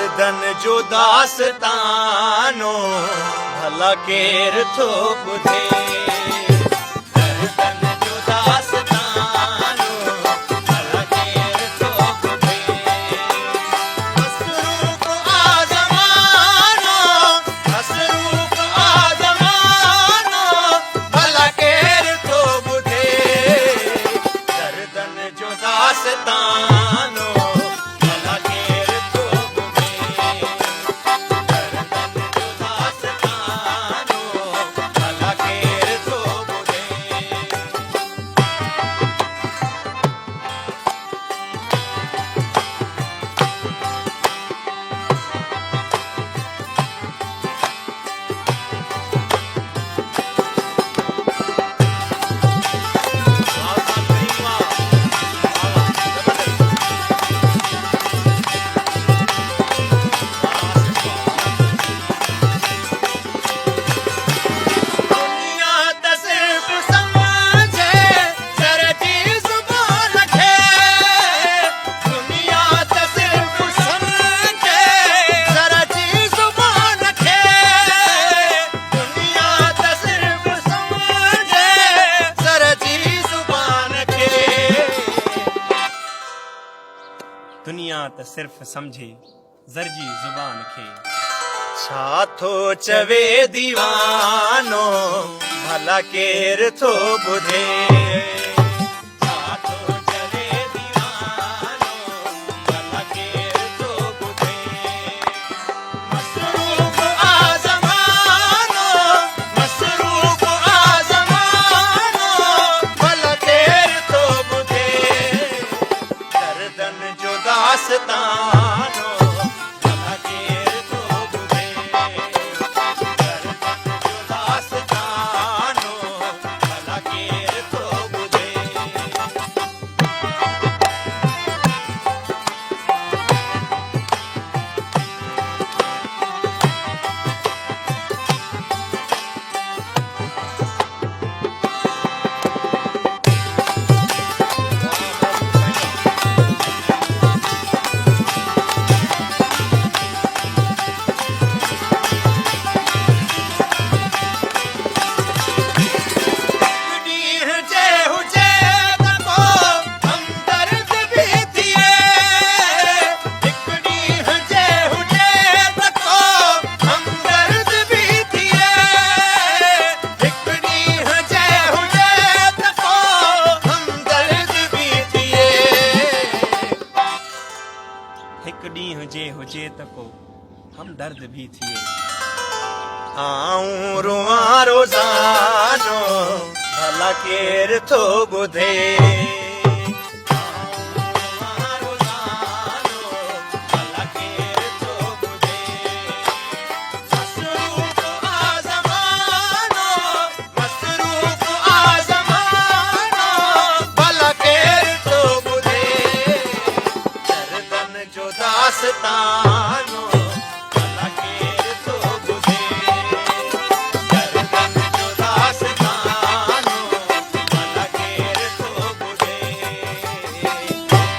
दर्दन जो दास्तानो भला केर थो ॿुधे। दर्दन जो दास्तानो भला केर थो ॿुधे। मसरूफ़ आ ज़मानो, मसरूफ़ आ ज़मानो भला केर थो ॿुधे। दर्दन जो दास्तानो भला केर थो ॿुधे। दर्दन जो दास्तानो भला केर थो ॿुधे। दुनिया त सिर्फ़ समझे सर जी ज़ुबान खे। दुनिया त सिर्फ़ समझे सर जी ज़ुबान खे। दुनिया त सिर्फ़ समझे सर जी ज़ुबान खे। दुनिया त सिर्फ़ समझे ज़र जी ज़ुबान खे। छा थो चवे दीवानो भला केर थो ॿुधे। छा थो चवे दीवानो भला केर थो ॿुधे। मसरूफ़ आ ज़मानो, मसरूफ़ आ ज़मानो भला केर थो ॿुधे। दर्दन जो दास्तानो भला केर थो ॿुधे। दर्दन जो दास्तानो भला केर थो ॿुधे। ॾींहं जे हुजे त को हमदर्द बि थिए। हिकु ॾींहं जे हुजे त को हमदर्द बि थिए। हिकु ॾींहं जे हुजे त को हमदर्द बि थिए। हिकु ॾींहं जे हुजे त को हमदर्द बि थिए। आऊं रुआं रोज़ानो भला केर थो ॿुधे।